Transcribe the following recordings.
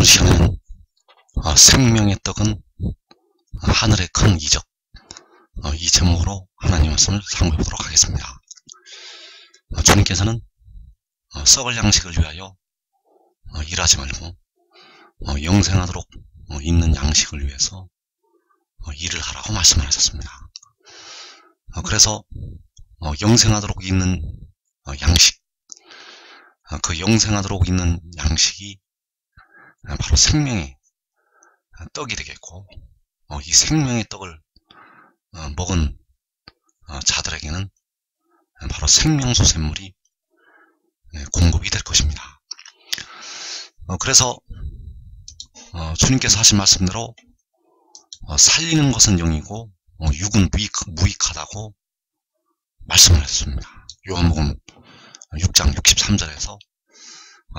오늘 시간에는 생명의 떡은 하늘의 큰 이적, 이 제목으로 하나님 말씀을 상고해 보도록 하겠습니다. 주님께서는 썩을 양식을 위하여 일하지 말고 영생하도록 있는 양식을 위해서 일을 하라고 말씀을 하셨습니다. 그래서 영생하도록 있는 양식, 그 영생하도록 있는 양식이 바로 생명의 떡이 되겠고, 이 생명의 떡을 먹은 자들에게는 바로 생명수 샘물이 공급이 될 것입니다. 그래서 주님께서 하신 말씀대로 살리는 것은 영이고 육은 무익하다고 말씀을 하셨습니다. 요한복음 6장 63절에서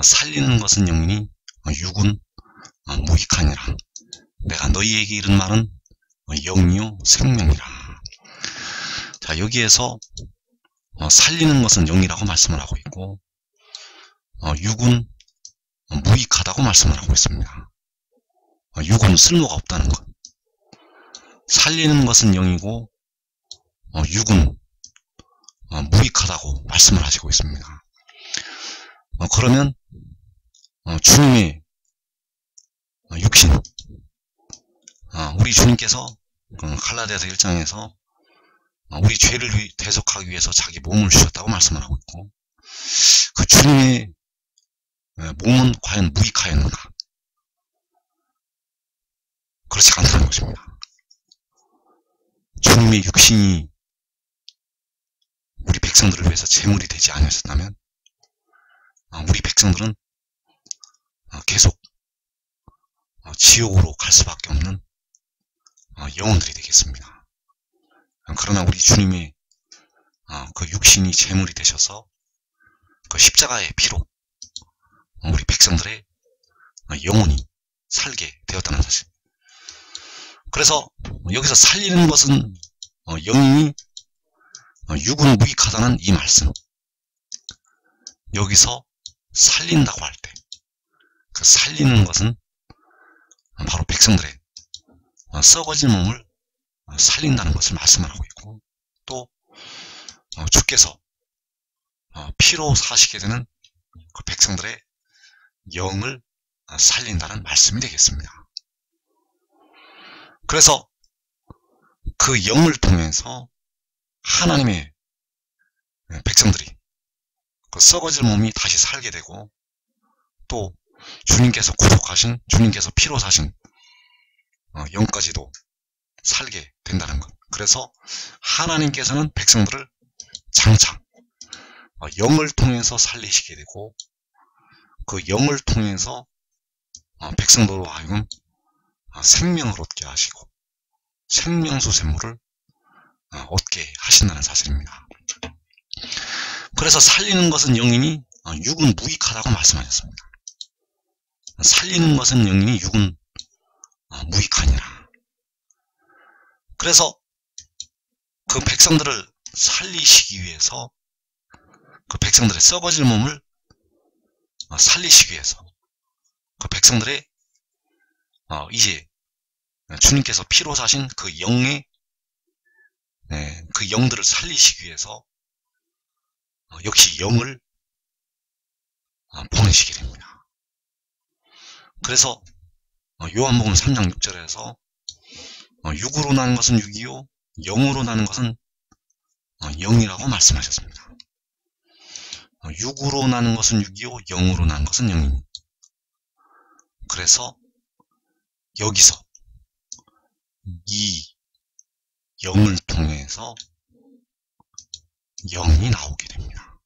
살리는 것은 영이니 육은 무익하니라. 내가 너희에게 이른 말은 영이요 생명이라. 자, 여기에서 살리는 것은 영이라고 말씀을 하고 있고, 육은 무익하다고 말씀을 하고 있습니다. 육은 쓸모가 없다는 것. 살리는 것은 영이고 육은 무익하다고 말씀을 하시고 있습니다. 그러면 주님의 육신, 우리 주님께서 갈라디아서 1장에서 우리 죄를 대속하기 위해서 자기 몸을 주셨다고 말씀을 하고 있고, 그 주님의 몸은 과연 무익하였는가? 그렇지 않다는 것입니다. 주님의 육신이 우리 백성들을 위해서 제물이 되지 않으셨다면 우리 백성들은 계속 지옥으로 갈 수밖에 없는 영혼들이 되겠습니다. 그러나 우리 주님의 그 육신이 제물이 되셔서 그 십자가의 피로 우리 백성들의 영혼이 살게 되었다는 사실. 그래서 여기서 살리는 것은 영이니 육은 무익하다는 이 말씀, 여기서 살린다고 할 때 그 살리는 것은 바로 백성들의 썩어진 몸을 살린다는 것을 말씀을 하고 있고, 또 주께서 피로 사시게 되는 그 백성들의 영을 살린다는 말씀이 되겠습니다. 그래서 그 영을 통해서 하나님의 백성들이 그 썩어질 몸이 다시 살게 되고, 또 주님께서 구속하신, 주님께서 피로 사신 영까지도 살게 된다는 것. 그래서 하나님께서는 백성들을 장차 영을 통해서 살리시게 되고, 그 영을 통해서 백성들로 하여금 생명을 얻게 하시고 생명수 샘물을 얻게 하신다는 사실입니다. 그래서 살리는 것은 영이니 육은 무익하다고 말씀하셨습니다. 살리는 것은 영이니 육은 무익하니라. 그래서 그 백성들을 살리시기 위해서, 그 백성들의 썩어질 몸을 살리시기 위해서, 그 백성들의 이제 주님께서 피로 사신 그 영의 그 영들을 살리시기 위해서 역시 영을 보내시게 됩니다. 그래서 요한복음 3장 6절에서 육으로 나는 것은 육이요 영으로 나는 것은 영이라고 말씀하셨습니다. 육으로 나는 것은 육이요 영으로 나는 것은 영이니, 그래서 여기서 이 영을 통해서 영이 나오게 됩니다.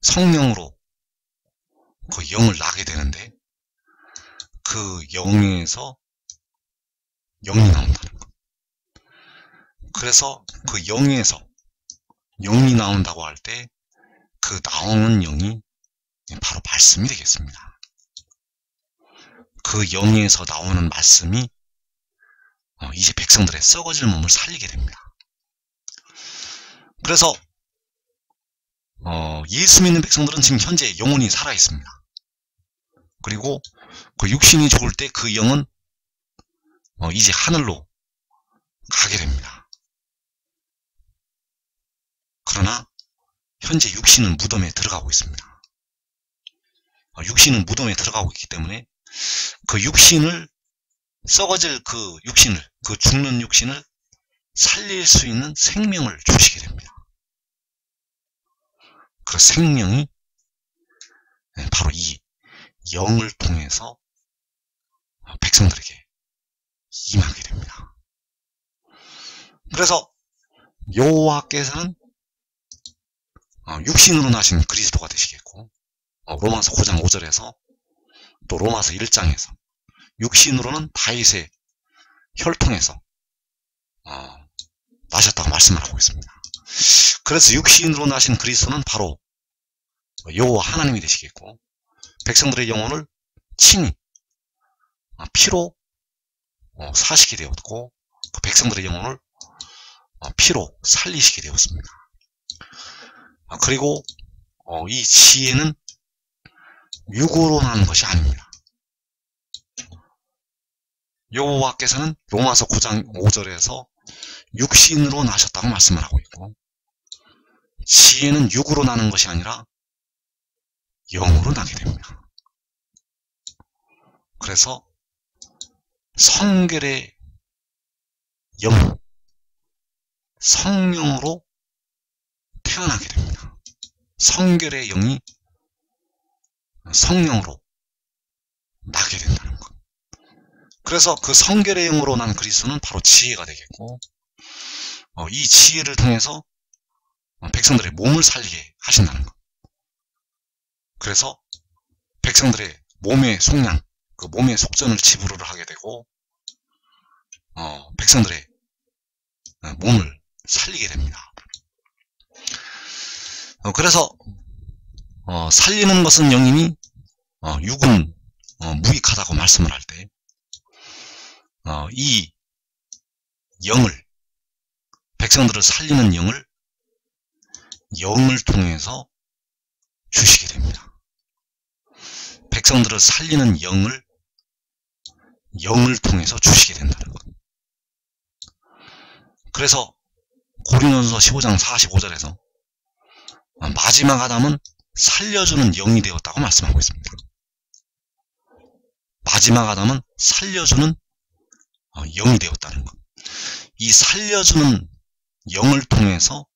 성령으로 그 영을 나게 되는데, 그 영에서 영이 나온다는 것. 그래서 그 영에서 영이 나온다고 할 때 그 나오는 영이 바로 말씀이 되겠습니다. 그 영에서 나오는 말씀이 이제 백성들의 썩어질 몸을 살리게 됩니다. 그래서 예수 믿는 백성들은 지금 현재 영혼이 살아 있습니다. 그리고 그 육신이 죽을 때 그 영은 이제 하늘로 가게 됩니다. 그러나 현재 육신은 무덤에 들어가고 있습니다. 육신은 무덤에 들어가고 있기 때문에 그 육신을, 썩어질 그 육신을, 그 죽는 육신을 살릴 수 있는 생명을 주시게 됩니다. 그 생명이 바로 이 영을 통해서 백성들에게 임하게 됩니다. 그래서 여호와께서는 육신으로 나신 그리스도가 되시겠고, 로마서 9장 5절에서 또 로마서 1장에서 육신으로는 다윗의 혈통에서 나셨다고 말씀을 하고 있습니다. 그래서 육신으로 나신 그리스도는 바로 여호와 하나님이 되시겠고, 백성들의 영혼을 친히 피로 사시게 되었고, 그 백성들의 영혼을 피로 살리시게 되었습니다. 그리고 이 지혜는 육으로 나는 것이 아닙니다. 여호와께서는 로마서 9장 5절에서 육신으로 나셨다고 말씀을 하고 있고, 지혜는 육으로 나는 것이 아니라 영으로 나게 됩니다. 그래서 성결의 영, 성령으로 태어나게 됩니다. 성결의 영이 성령으로 나게 된다는 것. 그래서 그 성결의 영으로 난 그리스도는 바로 지혜가 되겠고, 이 지혜를 통해서 백성들의 몸을 살리게 하신다는 것. 그래서 백성들의 몸의 속량, 그 몸의 속전을 지불을 하게 되고, 백성들의 몸을 살리게 됩니다. 그래서 살리는 것은 영이니 육은 무익하다고 말씀을 할 때, 이 영을, 백성들을 살리는 영을 통해서 주시게 됩니다. 백성들을 살리는 영을 통해서 주시게 된다는 것. 그래서 고린도전서 15장 45절에서 마지막 아담은 살려주는 영이 되었다고 말씀하고 있습니다. 마지막 아담은 살려주는 영이 되었다는 것. 이 살려주는 영을 통해서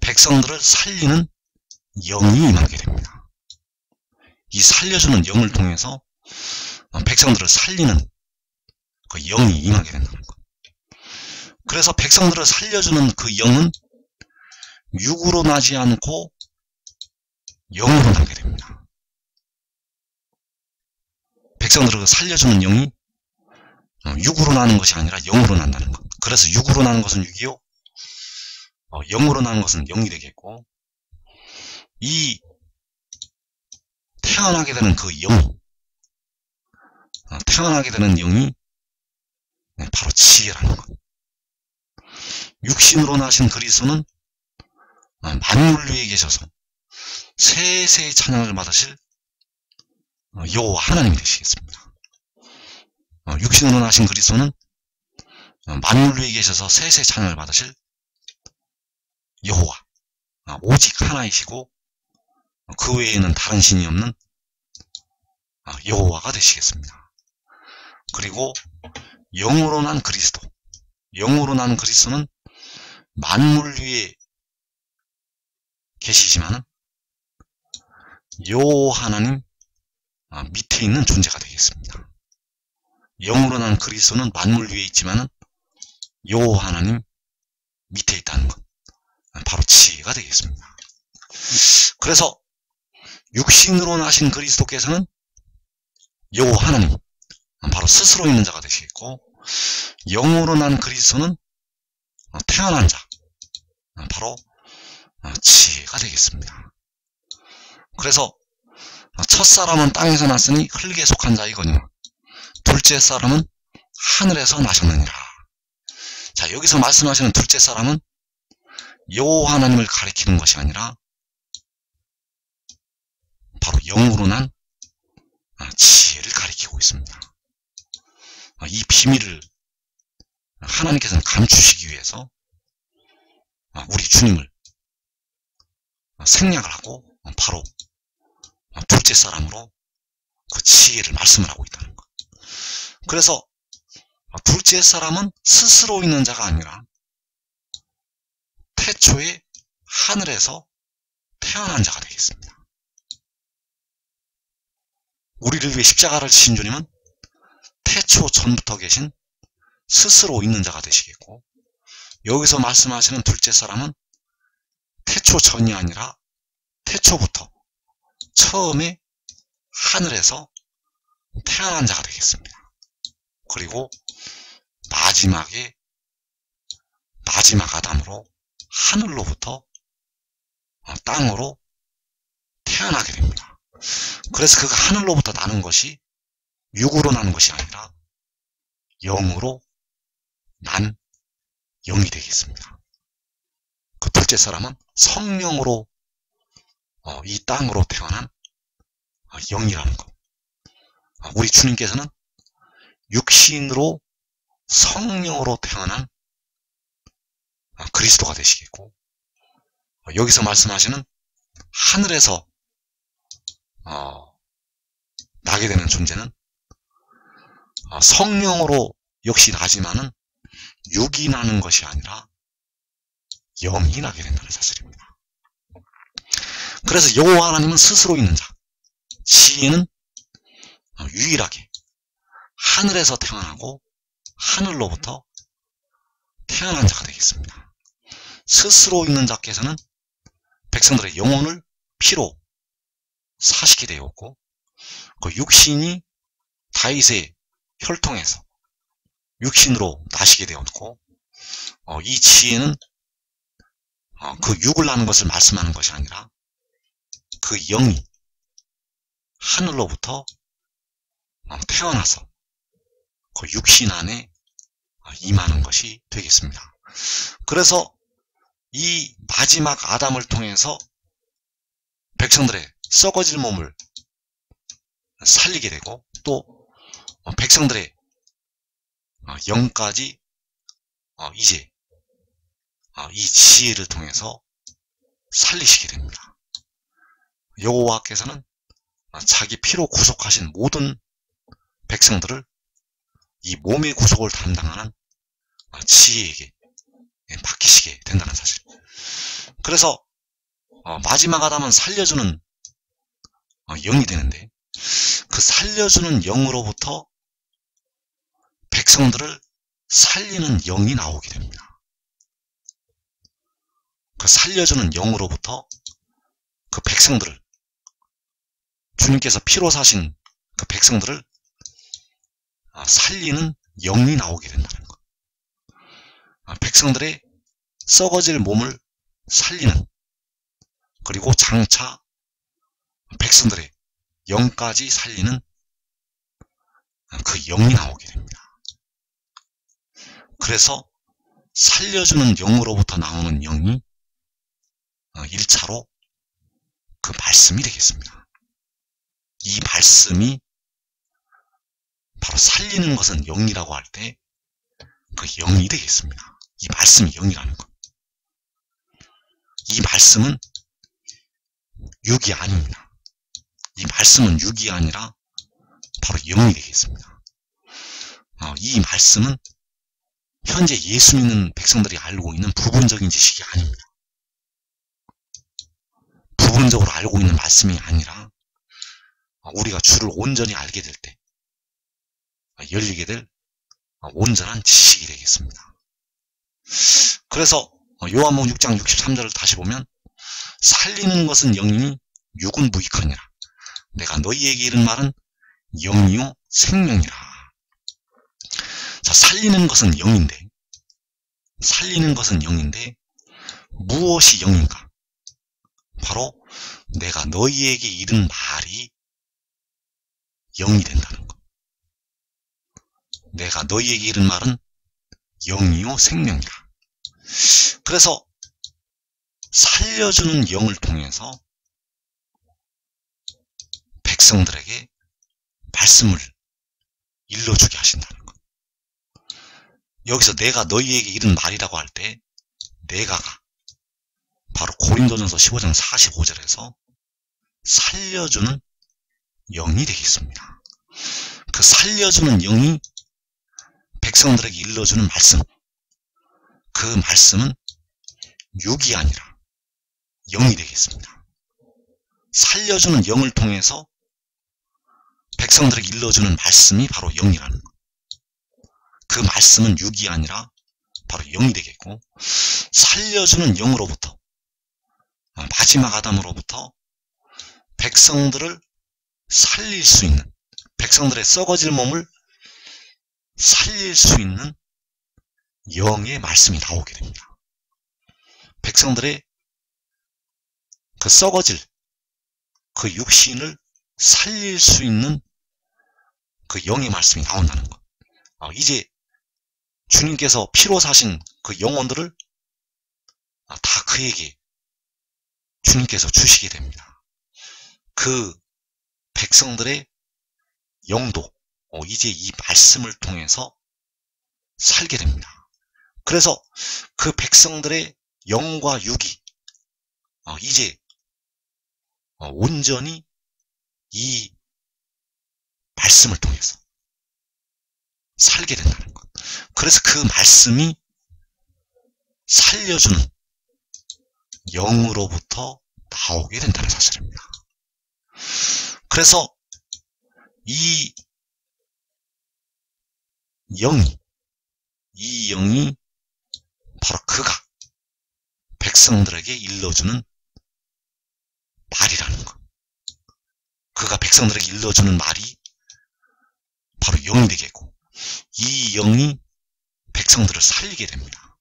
백성들을 살리는 영이 임하게 됩니다. 이 살려주는 영을 통해서 백성들을 살리는 그 영이 임하게 된다는 것. 그래서 백성들을 살려주는 그 영은 육으로 나지 않고 영으로 나게 됩니다. 백성들을 살려주는 영이 육으로 나는 것이 아니라 영으로 난다는 것. 그래서 육으로 나는 것은 육이요, 영으로 나는 것은 영이 되겠고, 이 태어나게 되는 그 영, 태어나게 되는 영이 바로 지혜라는 것. 육신으로 나신 그리스도는 만물 위에 계셔서 세세의 찬양을 받으실 여호와 하나님이 되시겠습니다. 육신으로 나신 그리스도는 만물 위에 계셔서 세세의 찬양을 받으실 여호와, 오직 하나이시고 그 외에는 다른 신이 없는 여호와가 되시겠습니다. 그리고 영으로 난 그리스도, 영으로 난 그리스도는 만물 위에 계시지만 여호와 하나님 밑에 있는 존재가 되겠습니다. 영으로 난 그리스도는 만물 위에 있지만 여호와 하나님 밑에 있다는 것, 바로 지혜가 되겠습니다. 그래서 육신으로 나신 그리스도께서는 여호와 하나님, 바로 스스로 있는 자가 되시겠고, 영으로 난 그리스도는 태어난 자, 바로 지혜가 되겠습니다. 그래서 첫사람은 땅에서 났으니 흙에 속한 자이거니와 둘째 사람은 하늘에서 나셨느니라. 자, 여기서 말씀하시는 둘째 사람은 여호와 하나님을 가리키는 것이 아니라 바로 영으로 난 지혜를 가리키고 있습니다. 이 비밀을 하나님께서는 감추시기 위해서 우리 주님을 생략을 하고 바로 둘째 사람으로 그 지혜를 말씀을 하고 있다는 것. 그래서 둘째 사람은 스스로 있는 자가 아니라 태초에 하늘에서 태어난 자가 되겠습니다. 우리를 위해 십자가를 지신 주님은 태초 전부터 계신 스스로 있는 자가 되시겠고, 여기서 말씀하시는 둘째 사람은 태초 전이 아니라 태초부터 처음에 하늘에서 태어난 자가 되겠습니다. 그리고 마지막 아담으로 하늘로부터 땅으로 태어나게 됩니다. 그래서 그가 하늘로부터 나는 것이 육으로 나는 것이 아니라 영으로 난 영이 되겠습니다. 그 둘째 사람은 성령으로 이 땅으로 태어난 영이라는 것. 우리 주님께서는 육신으로 성령으로 태어난 그리스도가 되시겠고, 여기서 말씀하시는 하늘에서 나게 되는 존재는 성령으로 역시 나지만은 육이 나는 것이 아니라 영이 나게 된다는 사실입니다. 그래서 여호와 하나님은 스스로 있는 자, 지혜는 유일하게 하늘에서 태어나고 하늘로부터 태어난 자가 되겠습니다. 스스로 있는 자께서는 백성들의 영혼을 피로 사시게 되었고, 그 육신이 다윗의 혈통에서 육신으로 나시게 되었고, 이 지혜는 그 육을 나는 것을 말씀하는 것이 아니라 그 영이 하늘로부터 태어나서 그 육신 안에 임하는 것이 되겠습니다. 그래서 이 마지막 아담을 통해서 백성들의 썩어질 몸을 살리게 되고, 또 백성들의 영까지 이제 이 지혜를 통해서 살리시게 됩니다. 여호와께서는 자기 피로 구속하신 모든 백성들을 이 몸의 구속을 담당하는 지혜에게 맡기시게 된다는 사실. 그래서 마지막 아담은 살려주는 영이 되는데, 그 살려주는 영으로부터 백성들을 살리는 영이 나오게 됩니다. 그 살려주는 영으로부터 그 백성들을, 주님께서 피로 사신 그 백성들을 살리는 영이 나오게 된다는 것. 백성들의 썩어질 몸을 살리는, 그리고 장차 백성들의 영까지 살리는 그 영이 나오게 됩니다. 그래서 살려주는 영으로부터 나오는 영이 1차로 그 말씀이 되겠습니다. 이 말씀이 바로 살리는 것은 영이라고 할 때 그 영이 되겠습니다. 이 말씀이 영이라는 것. 이 말씀은 육이 아닙니다. 이 말씀은 육이 아니라 바로 영이 되겠습니다. 이 말씀은 현재 예수 믿는 백성들이 알고 있는 부분적인 지식이 아닙니다. 부분적으로 알고 있는 말씀이 아니라 우리가 주를 온전히 알게 될 때 열리게 될 온전한 지식이 되겠습니다. 그래서 요한복음 6장 63절을 다시 보면, 살리는 것은 영이니 육은 무익하니라. 내가 너희에게 이른 말은 영이요 생명이라. 자, 살리는 것은 영인데 무엇이 영인가? 바로 내가 너희에게 이른 말이 영이 된다는 것. 내가 너희에게 이른 말은 영이요 생명이라. 그래서 살려주는 영을 통해서 백성들에게 말씀을 일러주게 하신다는 것. 여기서 내가 너희에게 이른 말이라고 할 때 내가가 바로 고린도전서 15장 45절에서 살려주는 영이 되겠습니다. 그 살려주는 영이 백성들에게 일러주는 말씀, 그 말씀은 육이 아니라 영이 되겠습니다. 살려주는 영을 통해서 백성들에게 일러주는 말씀이 바로 영이라는 것. 그 말씀은 육이 아니라 바로 영이 되겠고, 살려주는 영으로부터, 마지막 아담으로부터 백성들을 살릴 수 있는, 백성들의 썩어질 몸을 살릴 수 있는 영의 말씀이 나오게 됩니다. 백성들의 그 썩어질 그 육신을 살릴 수 있는 그 영의 말씀이 나온다는 것. 이제 주님께서 피로 사신 그 영혼들을 다 그에게 주님께서 주시게 됩니다. 그 백성들의 영도 이제 이 말씀을 통해서 살게 됩니다. 그래서 그 백성들의 영과 육이 이제 온전히 이 말씀을 통해서 살게 된다는 것. 그래서 그 말씀이 살려주는 영으로부터 나오게 된다는 사실입니다. 그래서 이 영이 바로 그가 백성들에게 일러주는 말이라는 것. 그가 백성들에게 일러주는 말이 바로 영이 되겠고, 이 영이 백성들을 살리게 됩니다.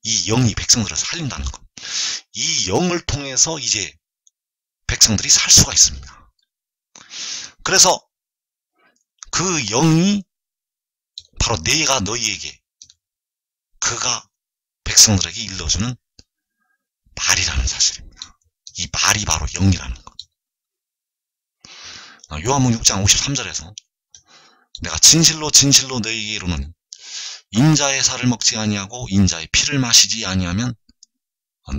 이 영이 백성들을 살린다는 것. 이 영을 통해서 이제 백성들이 살 수가 있습니다. 그래서 그 영이 바로 내가 너희에게, 그가 백성들에게 일러주는 말이라는 사실입니다. 이 말이 바로 영이라는 것. 요한복음 6장 53절에서 내가 진실로 진실로 너희에게 이르노니 인자의 살을 먹지 아니하고 인자의 피를 마시지 아니하면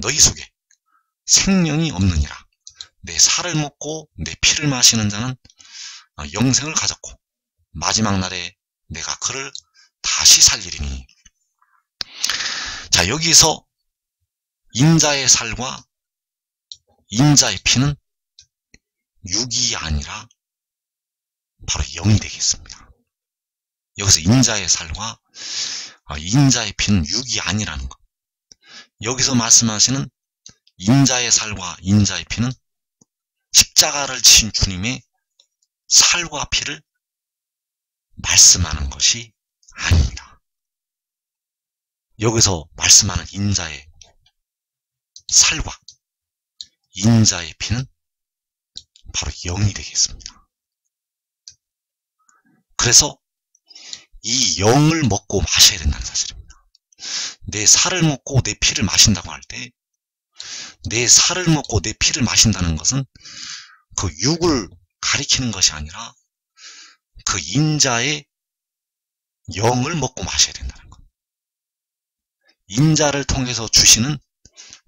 너희 속에 생명이 없느니라. 내 살을 먹고 내 피를 마시는 자는 영생을 가졌고 마지막 날에 내가 그를 다시 살리리니. 자, 여기서 인자의 살과 인자의 피는 육이 아니라 바로 영이 되겠습니다. 여기서 인자의 살과 인자의 피는 육이 아니라는 것. 여기서 말씀하시는 인자의 살과 인자의 피는 십자가를 지신 주님의 살과 피를 말씀하는 것이 아닙니다. 여기서 말씀하는 인자의 살과 인자의 피는 바로 영이 되겠습니다. 그래서 이 영을 먹고 마셔야 된다는 사실입니다. 내 살을 먹고 내 피를 마신다고 할 때, 내 살을 먹고 내 피를 마신다는 것은 그 육을 가리키는 것이 아니라 그 인자의 영을 먹고 마셔야 된다는 것. 인자를 통해서 주시는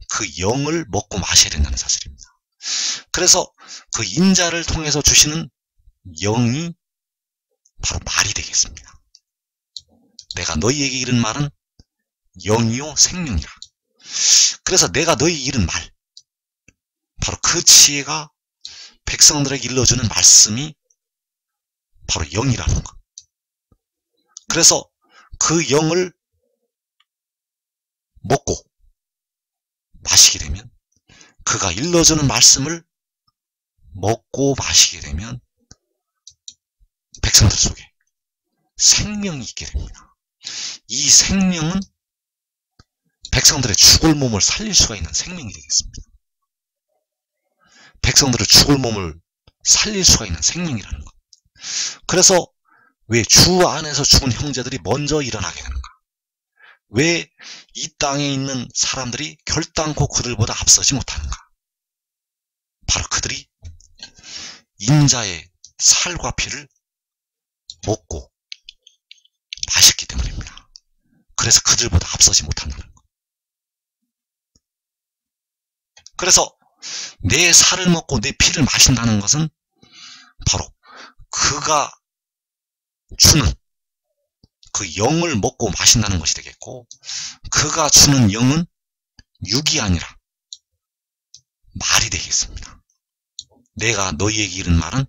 그 영을 먹고 마셔야 된다는 사실입니다. 그래서 그 인자를 통해서 주시는 영이 바로 말이 되겠습니다. 내가 너희에게 이른 말은 영이요 생명이라. 그래서 내가 너희에게 이른 말, 바로 그 지혜가 백성들에게 일러주는 말씀이 바로 영이라는 것. 그래서 그 영을 먹고 마시게 되면, 그가 일러주는 말씀을 먹고 마시게 되면 백성들 속에 생명이 있게 됩니다. 이 생명은 백성들의 죽을 몸을 살릴 수가 있는 생명이 되겠습니다. 백성들의 죽을 몸을 살릴 수가 있는 생명이라는 것. 그래서 왜 주 안에서 죽은 형제들이 먼저 일어나게 되는가? 왜 이 땅에 있는 사람들이 결단코 그들보다 앞서지 못하는가? 바로 그들이 인자의 살과 피를 먹고 마셨기 때문입니다. 그래서 그들보다 앞서지 못한다는 것. 그래서 내 살을 먹고 내 피를 마신다는 것은 바로 그가 주는 그 영을 먹고 마신다는 것이 되겠고, 그가 주는 영은 육이 아니라 말이 되겠습니다. 내가 너희에게 이른 말은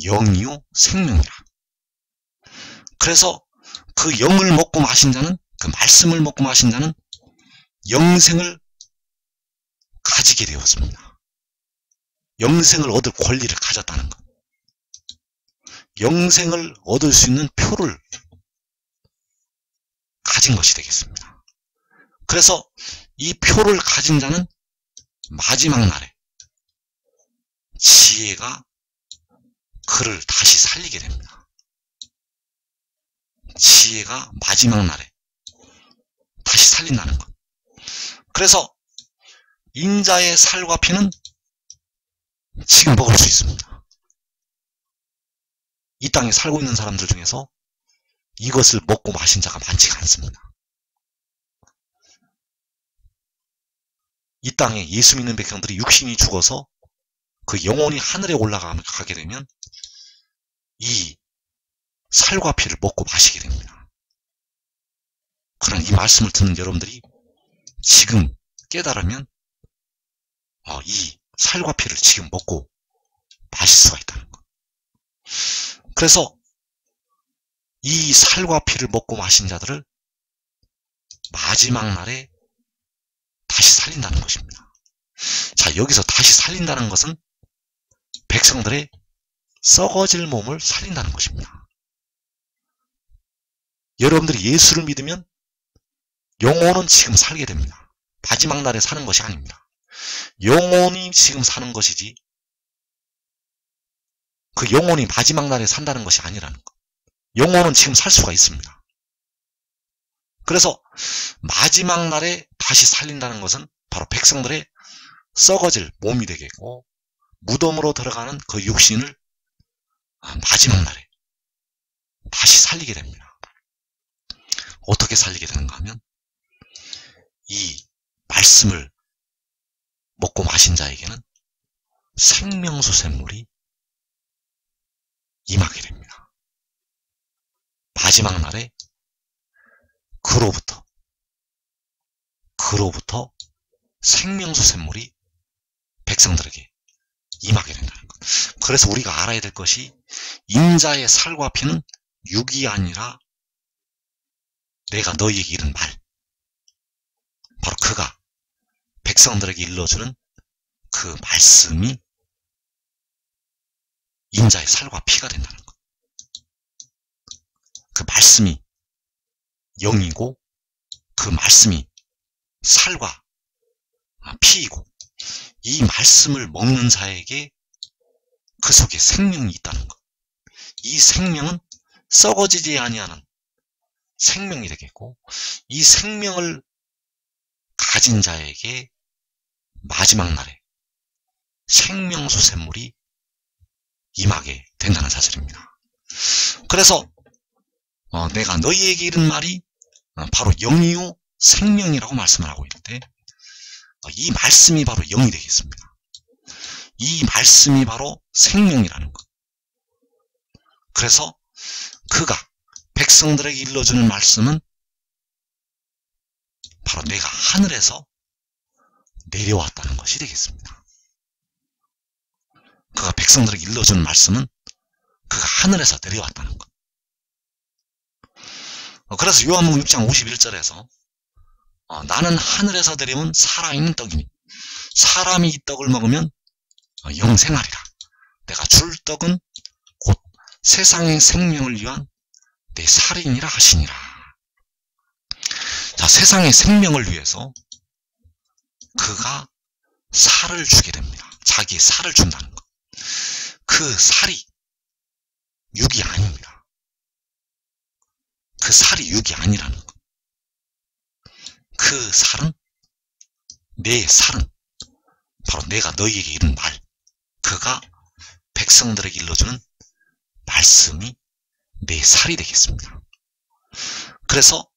영이요 생명이라. 그래서 그 영을 먹고 마신 자는, 그 말씀을 먹고 마신 자는 영생을 가지게 되었습니다. 영생을 얻을 권리를 가졌다는 것. 영생을 얻을 수 있는 표를 가진 것이 되겠습니다. 그래서 이 표를 가진 자는 마지막 날에 지혜가 그를 다시 살리게 됩니다. 지혜가 마지막 날에 다시 살린다는 것. 그래서 인자의 살과 피는 지금 먹을 수 있습니다. 이 땅에 살고 있는 사람들 중에서 이것을 먹고 마신 자가 많지가 않습니다. 이 땅에 예수 믿는 백성들이 육신이 죽어서 그 영혼이 하늘에 올라가게 되면 이 살과 피를 먹고 마시게 됩니다. 그러나 이 말씀을 듣는 여러분들이 지금 깨달으면 이 살과 피를 지금 먹고 마실 수가 있다는 것. 그래서 이 살과 피를 먹고 마신 자들을 마지막 날에 다시 살린다는 것입니다. 자, 여기서 다시 살린다는 것은 백성들의 썩어질 몸을 살린다는 것입니다. 여러분들이 예수를 믿으면 영혼은 지금 살게 됩니다. 마지막 날에 사는 것이 아닙니다. 영혼이 지금 사는 것이지 그 영혼이 마지막 날에 산다는 것이 아니라는 것. 영혼은 지금 살 수가 있습니다. 그래서 마지막 날에 다시 살린다는 것은 바로 백성들의 썩어질 몸이 되겠고, 무덤으로 들어가는 그 육신을 마지막 날에 다시 살리게 됩니다. 어떻게 살리게 되는가 하면 이 말씀을 먹고 마신 자에게는 생명수 샘물이 임하게 됩니다. 마지막 날에 그로부터 생명수 샘물이 백성들에게 임하게 된다는 것. 그래서 우리가 알아야 될 것이 인자의 살과 피는 육이 아니라 내가 너희에게 이른 말, 바로 그가 백성들에게 일러주는 그 말씀이 인자의 살과 피가 된다는 것. 그 말씀이 영이고 그 말씀이 살과 피이고, 이 말씀을 먹는 자에게 그 속에 생명이 있다는 것. 이 생명은 썩어지지 아니하는 생명이 되겠고, 이 생명을 가진 자에게 마지막 날에 생명수 샘물이 임하게 된다는 사실입니다. 그래서 내가 너희에게 이른 말이 바로 영이요 생명이라고 말씀을 하고 있는데, 이 말씀이 바로 영이 되겠습니다. 이 말씀이 바로 생명이라는 것. 그래서 그가 백성들에게 일러주는 말씀은 바로 내가 하늘에서 내려왔다는 것이 되겠습니다. 그가 백성들에게 일러주는 말씀은 그가 하늘에서 내려왔다는 것. 그래서 요한복음 6장 51절에서 나는 하늘에서 내려온 살아있는 떡이니 사람이 이 떡을 먹으면 영생하리라. 내가 줄 떡은 곧 세상의 생명을 위한 내 살이니라 하시니라. 자, 세상의 생명을 위해서 그가 살을 주게 됩니다. 자기의 살을 준다는 것. 그 살이 육이 아닙니다. 그 살이 육이 아니라는 것. 그 살은, 내 살은 바로 내가 너희에게 이른 말, 그가 백성들에게 일러주는 말씀이 내 살이 되겠습니다. 그래서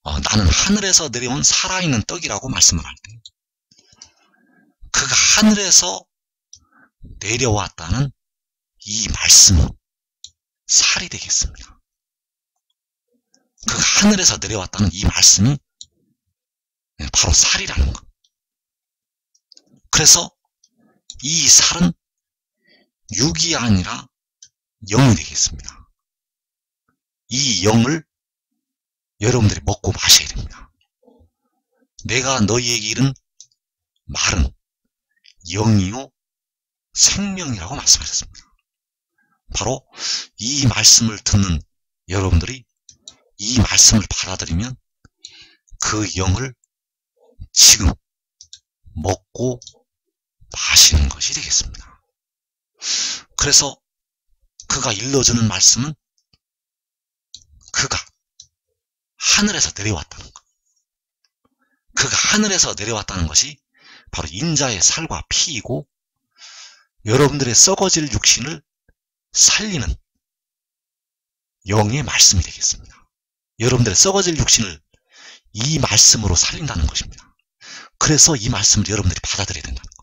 나는 하늘에서 내려온 살아있는 떡이라고 말씀을 할 때 그가 하늘에서 내려왔다는 이 말씀이 살이 되겠습니다. 그가 하늘에서 내려왔다는 이 말씀이 바로 살이라는 것. 그래서 이 살은 육이 아니라 영이 되겠습니다. 이 영을 여러분들이 먹고 마셔야 됩니다. 내가 너희에게 이른 말은 영이요 생명이라고 말씀하셨습니다. 바로 이 말씀을 듣는 여러분들이 이 말씀을 받아들이면 그 영을 지금 먹고 마시는 것이 되겠습니다. 그래서 그가 일러주는 말씀은 그가 하늘에서 내려왔다는 것. 그가 하늘에서 내려왔다는 것이 바로 인자의 살과 피이고 여러분들의 썩어질 육신을 살리는 영의 말씀이 되겠습니다. 여러분들의 썩어질 육신을 이 말씀으로 살린다는 것입니다. 그래서 이 말씀을 여러분들이 받아들여야 된다는 것.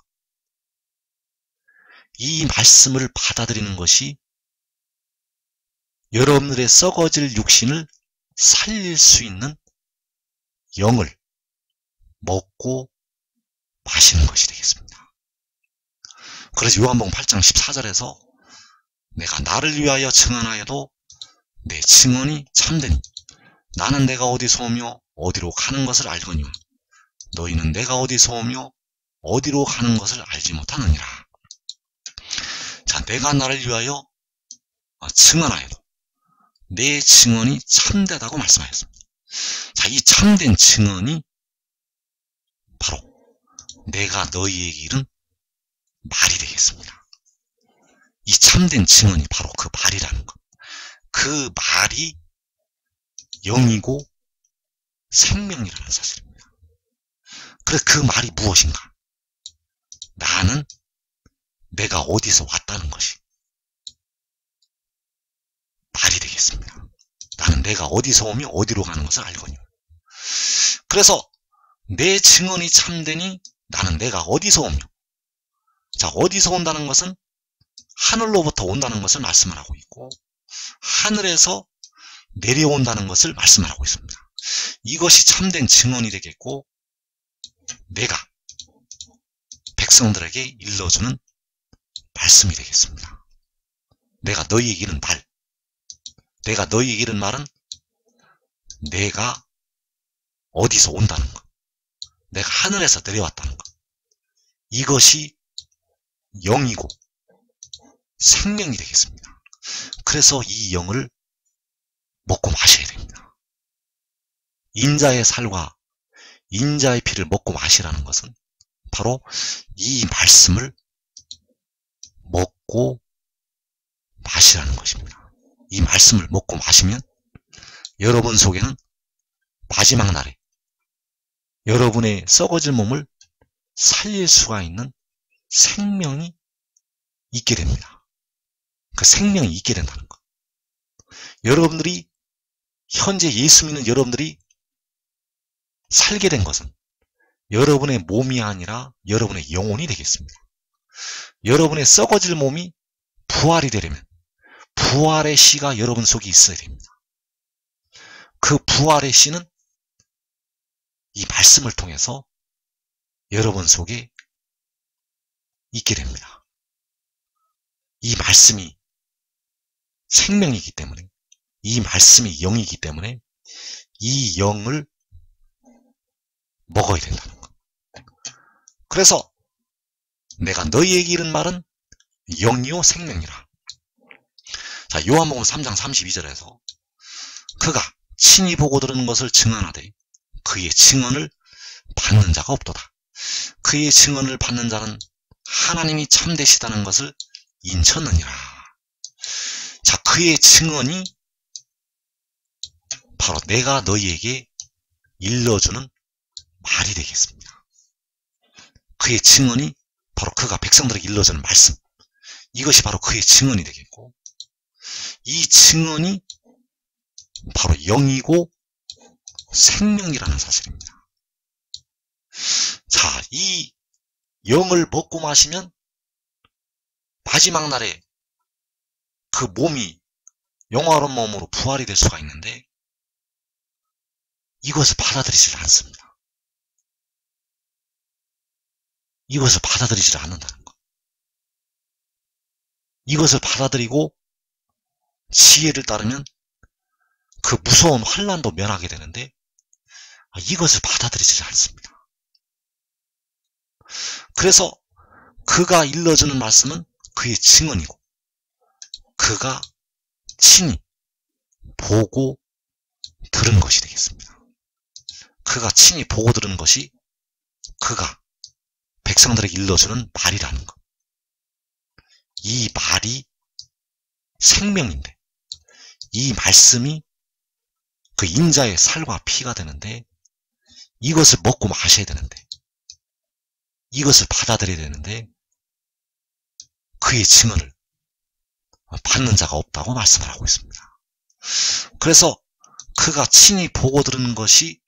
이 말씀을 받아들이는 것이 여러분들의 썩어질 육신을 살릴 수 있는 영을 먹고 마시는 것이 되겠습니다. 그래서 요한복음 8장 14절에서 내가 나를 위하여 증언하여도 내 증언이 참되니 나는 내가 어디서 오며 어디로 가는 것을 알거니와 너희는 내가 어디서 오며 어디로 가는 것을 알지 못하느니라. 자, 내가 나를 위하여 증언하여도 내 증언이 참되다고 말씀하셨습니다. 자, 이 참된 증언이 바로 내가 너희에게 이른 말이 되겠습니다. 이 참된 증언이 바로 그 말이라는 것. 그 말이 영이고 생명이라는 사실입니다. 그래서 그 말이 무엇인가? 나는 내가 어디서 왔다는 것이 말이 되겠습니다. 나는 내가 어디서 오며 어디로 가는 것을 알거니와. 그래서 내 증언이 참되니 나는 내가 어디서 오며, 자, 어디서 온다는 것은 하늘로부터 온다는 것을 말씀을 하고 있고 하늘에서 내려온다는 것을 말씀을 하고 있습니다. 이것이 참된 증언이 되겠고 내가 백성들에게 일러주는 말씀이 되겠습니다. 내가 너희에게 이른 말, 내가 너희에게 이른 말은 내가 어디서 온다는 것, 내가 하늘에서 내려왔다는 것, 이것이 영이고 생명이 되겠습니다. 그래서 이 영을 먹고 마셔야 됩니다. 인자의 살과 인자의 피를 먹고 마시라는 것은 바로 이 말씀을 먹고 마시라는 것입니다. 이 말씀을 먹고 마시면 여러분 속에는 마지막 날에 여러분의 썩어질 몸을 살릴 수가 있는 생명이 있게 됩니다. 그 생명이 있게 된다는 것. 여러분들이 현재 예수 믿는 여러분들이 살게 된 것은 여러분의 몸이 아니라 여러분의 영혼이 되겠습니다. 여러분의 썩어질 몸이 부활이 되려면 부활의 씨가 여러분 속에 있어야 됩니다. 그 부활의 씨는 이 말씀을 통해서 여러분 속에 있게 됩니다. 이 말씀이 생명이기 때문에, 이 말씀이 영이기 때문에 이 영을 먹어야 된다는 것. 그래서 내가 너희에게 이른 말은 영이요 생명이라. 자, 요한복음 3장 32절에서 그가 친히 보고 들은 것을 증언하되 그의 증언을 받는 자가 없도다. 그의 증언을 받는 자는 하나님이 참되시다는 것을 인쳤느니라. 자, 그의 증언이 바로 내가 너희에게 일러주는 말이 되겠습니다. 그의 증언이 바로 그가 백성들에게 일러주는 말씀, 이것이 바로 그의 증언이 되겠고, 이 증언이 바로 영이고 생명이라는 사실입니다. 자, 이 영을 먹고 마시면 마지막 날에 그 몸이 영화로운 몸으로 부활이 될 수가 있는데, 이것을 받아들이질 않습니다. 이것을 받아들이질 않는다는 것. 이것을 받아들이고 지혜를 따르면 그 무서운 환난도 면하게 되는데, 이것을 받아들이지 않습니다. 그래서 그가 일러주는 말씀은 그의 증언이고, 그가 친히 보고 들은 것이 되겠습니다. 그가 친히 보고 들은 것이 그가 백성들에게 일러주는 말이라는 것. 이 말이 생명인데, 이 말씀이 그 인자의 살과 피가 되는데, 이것을 먹고 마셔야 되는데, 이것을 받아들여야 되는데, 그의 증언을 받는 자가 없다고 말씀을 하고 있습니다. 그래서 그가 친히 보고 들은 것이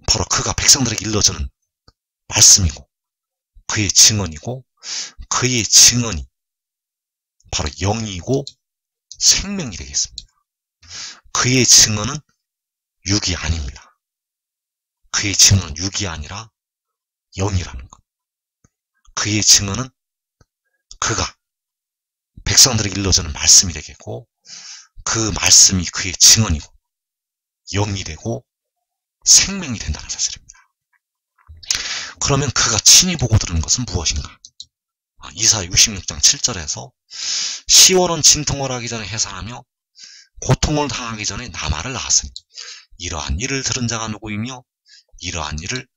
바로 그가 백성들에게 일러주는 말씀이고, 그의 증언이고, 그의 증언이 바로 영이고 생명이 되겠습니다. 그의 증언은 육이 아닙니다. 그의 증언은 육이 아니라 영이라는 것. 그의 증언은 그가 백성들에게 일러주는 말씀이 되겠고, 그 말씀이 그의 증언이고 영이 되고 생명이 된다는 사실입니다. 그러면 그가 친히 보고 들은 것은 무엇인가? 이사야 66장 7절에서 시온은 진통을 하기 전에 해산하며 고통을 당하기 전에 나말을 낳았으니 이러한 일을 들은 자가 누구이며 이러한 일을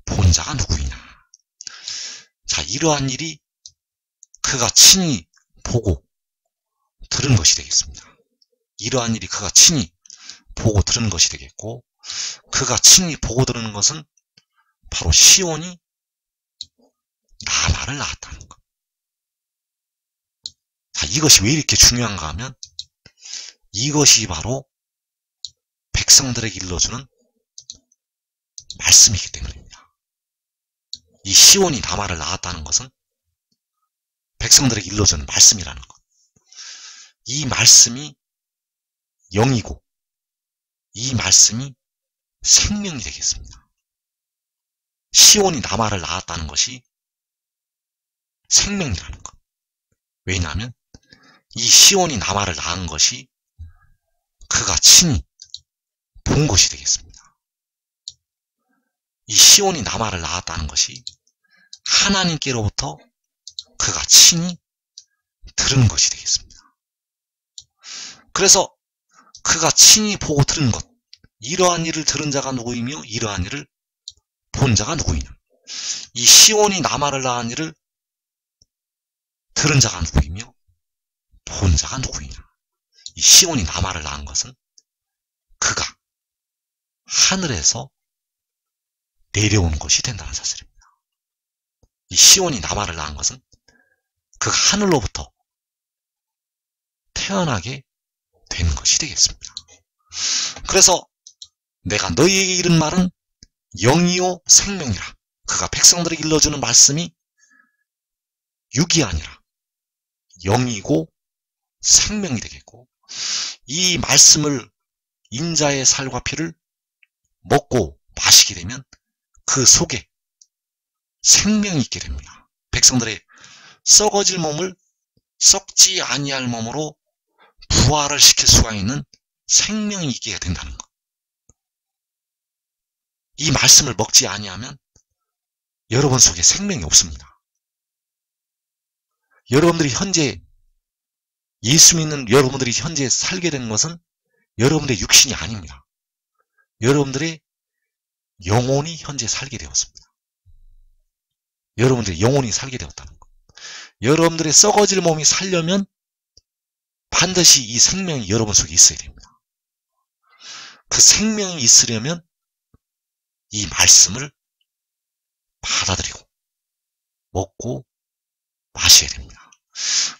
본 자가 누구이냐. 자, 이러한 일이 그가 친히 보고 들은 것이 되겠습니다. 이러한 일이 그가 친히 보고 들은 것이 되겠고, 그가 친히 보고 들은 것은 바로 시온이 나말을 낳았다는 것. 자, 이것이 왜 이렇게 중요한가 하면, 이것이 바로 백성들에게 일러주는 말씀이기 때문입니다. 이 시온이 나말을 낳았다는 것은 백성들에게 일러주는 말씀이라는 것. 이 말씀이 영이고 이 말씀이 생명이 되겠습니다. 시온이 나말을 낳았다는 것이 생명이라는 것. 왜냐하면 이 시온이 나말을 낳은 것이 그가 친히 본 것이 되겠습니다. 이 시온이 나말을 낳았다는 것이 하나님께로부터 그가 친히 들은 것이 되겠습니다. 그래서 그가 친히 보고 들은 것, 이러한 일을 들은 자가 누구이며 이러한 일을 본 자가 누구이냐. 이 시온이 나말을 낳은 일을 들은 자가 누구이며 본 자가 누구이냐. 이 시온이 나말을 낳은 것은 그가 하늘에서 내려온 것이 된다는 사실입니다. 이 시온이 나말을 낳은 것은 그가 하늘로부터 태어나게 된 것이 되겠습니다. 그래서 내가 너희에게 이른 말은 영이요 생명이라. 그가 백성들에게 일러주는 말씀이 육이 아니라 영이고 생명이 되겠고, 이 말씀을 인자의 살과 피를 먹고 마시게 되면 그 속에 생명이 있게 됩니다. 백성들의 썩어질 몸을 썩지 아니할 몸으로 부활을 시킬 수가 있는 생명이 있게 된다는 것. 이 말씀을 먹지 아니하면 여러분 속에 생명이 없습니다. 여러분들이 현재 예수 믿는 여러분들이 현재 살게 된 것은 여러분들의 육신이 아닙니다. 여러분들의 영혼이 현재 살게 되었습니다. 여러분들의 영혼이 살게 되었다는 것. 여러분들의 썩어질 몸이 살려면 반드시 이 생명이 여러분 속에 있어야 됩니다. 그 생명이 있으려면 이 말씀을 받아들이고 먹고 마셔야 됩니다.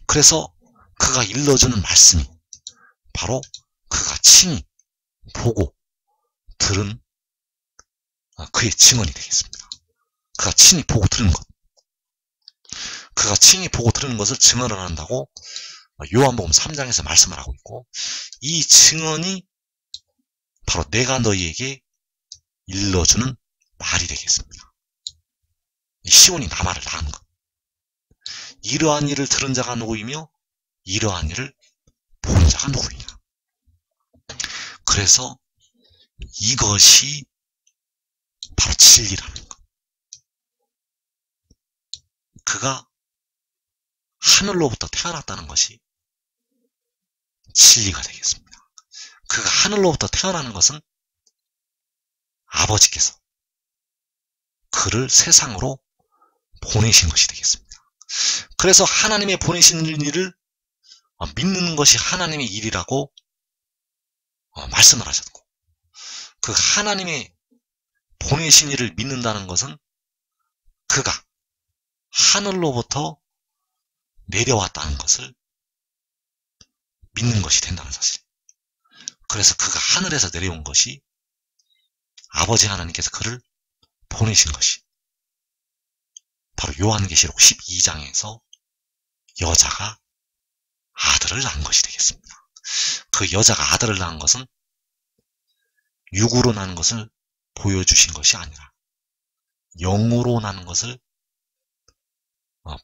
그래서 그가 일러주는 말씀이 바로 그가 친히 보고 들은 그의 증언이 되겠습니다. 그가 친히 보고 들은 것. 그가 친히 보고 들은 것을 증언을 한다고 요한복음 3장에서 말씀을 하고 있고, 이 증언이 바로 내가 너희에게 일러주는 말이 되겠습니다. 시온이 나말을 낳은 것. 이러한 일을 들은 자가 누구이며 이러한 일을 본 자가 누구이냐. 그래서 이것이 바로 진리라는 것. 그가 하늘로부터 태어났다는 것이 진리가 되겠습니다. 그가 하늘로부터 태어나는 것은 아버지께서 그를 세상으로 보내신 것이 되겠습니다. 그래서 하나님의 보내신 일을 믿는 것이 하나님의 일이라고 말씀을 하셨고, 그 하나님의 보내신 일을 믿는다는 것은 그가 하늘로부터 내려왔다는 것을 믿는 것이 된다는 사실. 그래서 그가 하늘에서 내려온 것이 아버지 하나님께서 그를 보내신 것이 바로 요한계시록 12장에서 여자가 아들을 낳은 것이 되겠습니다. 그 여자가 아들을 낳은 것은 육으로 낳은 것을 보여주신 것이 아니라 영으로 낳은 것을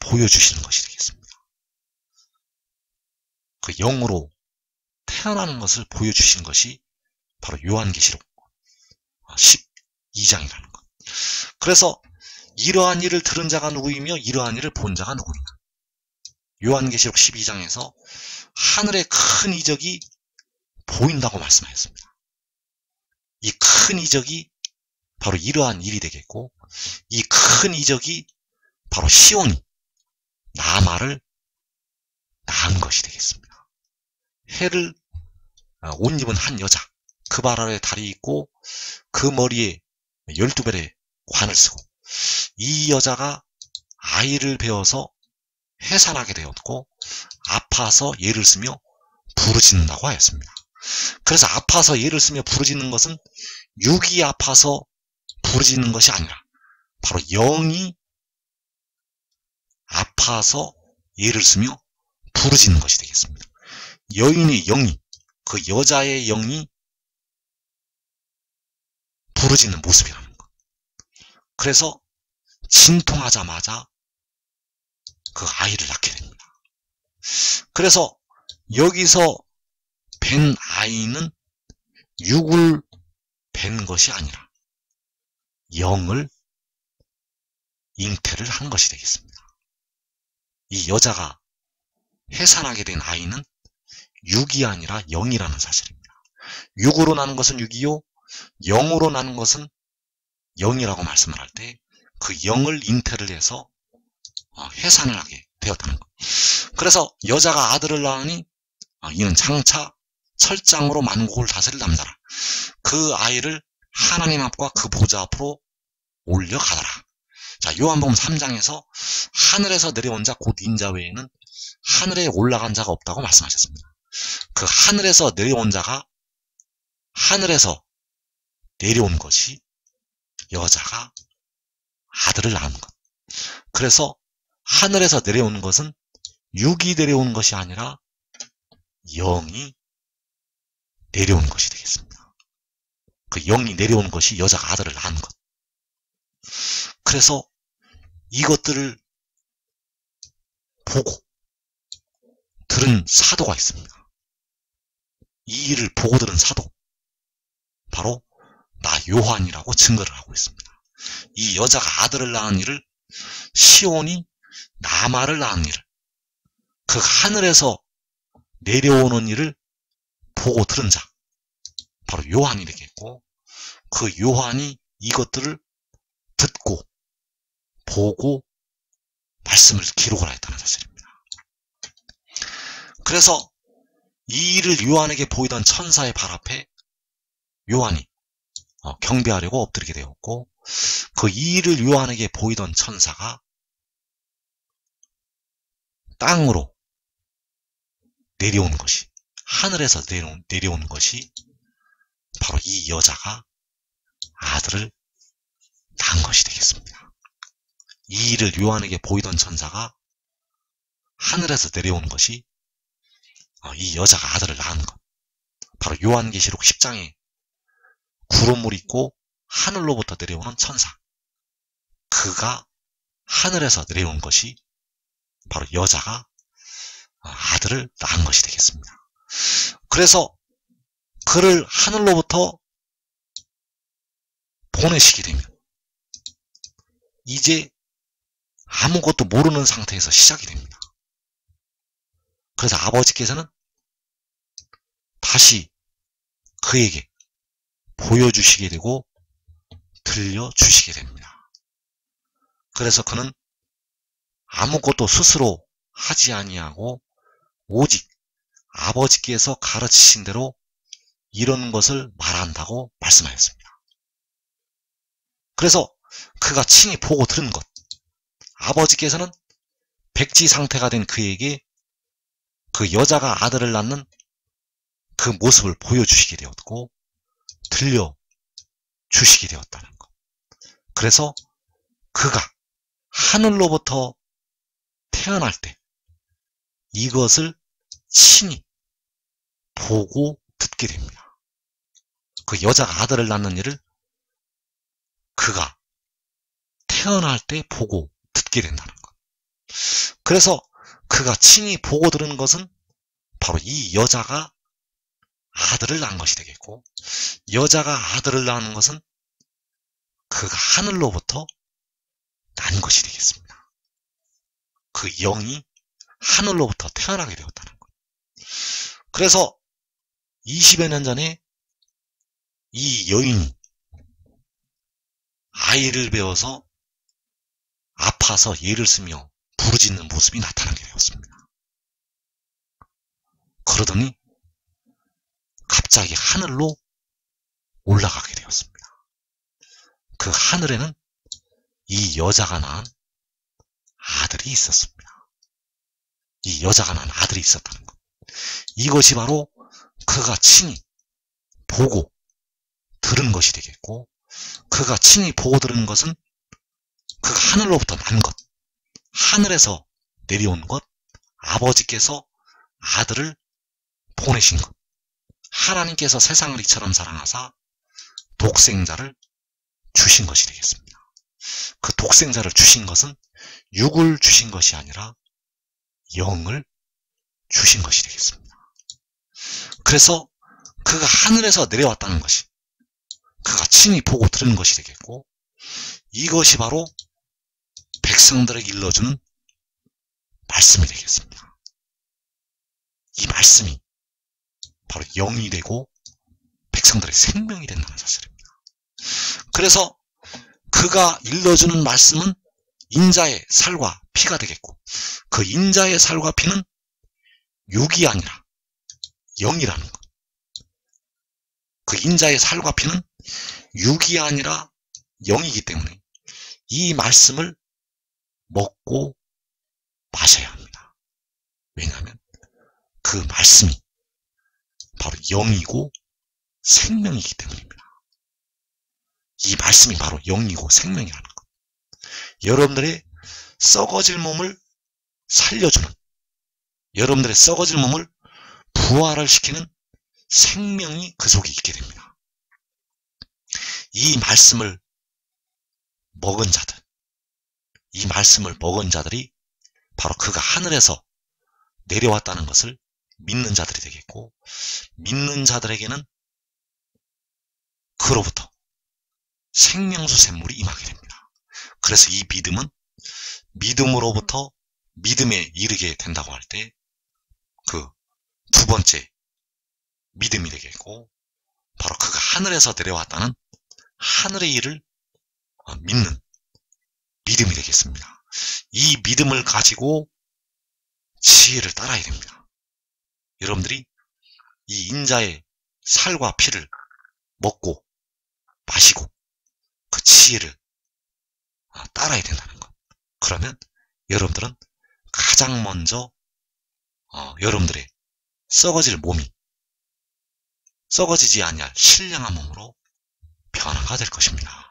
보여주시는 것이 되겠습니다. 그 영으로 태어나는 것을 보여주신 것이 바로 요한계시록 12장이라는 것. 그래서 이러한 일을 들은 자가 누구이며 이러한 일을 본 자가 누구이냐. 요한계시록 12장에서 하늘의 큰 이적이 보인다고 말씀하셨습니다. 이 큰 이적이 바로 이러한 일이 되겠고, 이 큰 이적이 바로 시온이 나말을 낳은 것이 되겠습니다. 해를 옷 입은 한 여자, 그 발 아래 다리 있고 그 머리에 12별의 관을 쓰고, 이 여자가 아이를 배워서 해산하게 되었고 아파서 예를 쓰며 부르짖는다고 하였습니다. 그래서 아파서 예를 쓰며 부르짖는 것은 육이 아파서 부르짖는 것이 아니라 바로 영이 아파서 예를 쓰며 부르짖는 것이 되겠습니다. 여인의 영이, 그 여자의 영이 부르짖는 모습이라는 것. 그래서 진통하자마자 그 아이를 낳게 됩니다. 그래서 여기서 뵌 아이는 육을 뵌 것이 아니라 영을 잉태를 한 것이 되겠습니다. 이 여자가 해산하게 된 아이는 육이 아니라 영이라는 사실입니다. 육으로 나는 것은 육이요, 영으로 나는 것은 영이라고 말씀을 할 때 그 영을 잉태를 해서 해산을 하게 되었다는 것. 그래서 여자가 아들을 낳으니 이는 장차 철장으로 만국을 다스릴 남자라. 그 아이를 하나님 앞과 그 보좌 앞으로 올려가더라. 자, 요한복음 3장에서 하늘에서 내려온 자 곧 인자 외에는 하늘에 올라간 자가 없다고 말씀하셨습니다. 그 하늘에서 내려온 자가 하늘에서 내려온 것이 여자가 아들을 낳은 것. 그래서 하늘에서 내려온 것은 육이 내려온 것이 아니라 영이 내려온 것이 되겠습니다. 그 영이 내려온 것이 여자가 아들을 낳은 것. 그래서 이것들을 보고 들은 사도가 있습니다. 이 일을 보고 들은 사도, 바로 나 요한이라고 증거를 하고 있습니다. 이 여자가 아들을 낳은 일을, 시온이 나말을 낳은 일을, 그 하늘에서 내려오는 일을 보고 들은 자, 바로 요한이 되겠고, 그 요한이 이것들을 듣고 보고 말씀을 기록을 하였다는 사실입니다. 그래서 이 일을 요한에게 보이던 천사의 발 앞에 요한이 경배하려고 엎드리게 되었고, 그 이 일을 요한에게 보이던 천사가 땅으로 내려오는 것이, 하늘에서 내려오는 것이 바로 이 여자가 아들을 낳은 것이 되겠습니다. 이 일을 요한에게 보이던 천사가 하늘에서 내려오는 것이 이 여자가 아들을 낳은 것, 바로 요한계시록 10장에 구름을 입고 하늘로부터 내려오는 천사, 그가 하늘에서 내려온 것이 바로 여자가 아들을 낳은 것이 되겠습니다. 그래서 그를 하늘로부터 보내시게 되면 이제 아무것도 모르는 상태에서 시작이 됩니다. 그래서 아버지께서는 다시 그에게 보여주시게 되고 들려주시게 됩니다. 그래서 그는 아무것도 스스로 하지 아니하고 오직 아버지께서 가르치신 대로 이런 것을 말한다고 말씀하였습니다. 그래서 그가 친히 보고 들은 것, 아버지께서는 백지 상태가 된 그에게 그 여자가 아들을 낳는 그 모습을 보여주시게 되었고 들려주시게 되었다는 것. 그래서 그가 하늘로부터 태어날 때 이것을 친히 보고 듣게 됩니다. 그 여자가 아들을 낳는 일을 그가 태어날 때 보고 듣게 된다는 것. 그래서 그가 친히 보고 들은 것은 바로 이 여자가 아들을 낳은 것이 되겠고, 여자가 아들을 낳는 것은 그가 하늘로부터 난 것이 되겠습니다. 그 영이 하늘로부터 태어나게 되었다는 것. 그래서 20여 년 전에 이 여인이 아이를 배워서 아파서 예를 쓰며 부르짖는 모습이 나타나게 되었습니다. 그러더니 갑자기 하늘로 올라가게 되었습니다. 그 하늘에는 이 여자가 낳은 아들이 있었습니다. 이 여자가 낳은 아들이 있었다는 것. 이것이 바로 그가 친히 보고 들은 것이 되겠고, 그가 친히 보고 들은 것은 그가 하늘로부터 난 것, 하늘에서 내려온 것, 아버지께서 아들을 보내신 것, 하나님께서 세상을 이처럼 사랑하사 독생자를 주신 것이 되겠습니다. 그 독생자를 주신 것은 육을 주신 것이 아니라 영을 주신 것이 되겠습니다. 그래서 그가 하늘에서 내려왔다는 것이 그가 친히 보고 들은 것이 되겠고, 이것이 바로 백성들에게 일러주는 말씀이 되겠습니다. 이 말씀이 바로 영이 되고 백성들의 생명이 된다는 사실입니다. 그래서 그가 일러주는 말씀은 인자의 살과 피가 되겠고, 그 인자의 살과 피는 육이 아니라 영이라는 것. 그 인자의 살과 피는 육이 아니라 영이기 때문에 이 말씀을 먹고 마셔야 합니다. 왜냐하면 그 말씀이 바로 영이고 생명이기 때문입니다. 이 말씀이 바로 영이고 생명이라는 것. 여러분들의 썩어질 몸을 살려주는, 여러분들의 썩어질 몸을 부활을 시키는 생명이 그 속에 있게 됩니다. 이 말씀을 먹은 자들, 이 말씀을 먹은 자들이 바로 그가 하늘에서 내려왔다는 것을 믿는 자들이 되겠고, 믿는 자들에게는 그로부터 생명수 샘물이 임하게 됩니다. 그래서 이 믿음은 믿음으로부터 믿음에 이르게 된다고 할 때 그 두 번째 믿음이 되겠고, 바로 그가 하늘에서 내려왔다는 하늘의 일을 믿는 믿음이 되겠습니다. 이 믿음을 가지고 지혜를 따라야 됩니다. 여러분들이 이 인자의 살과 피를 먹고 마시고 그 지혜를 따라야 된다는 것. 그러면 여러분들은 가장 먼저 여러분들의 썩어질 몸이 썩어지지 아니할 신령한 몸으로 변화가 될 것입니다.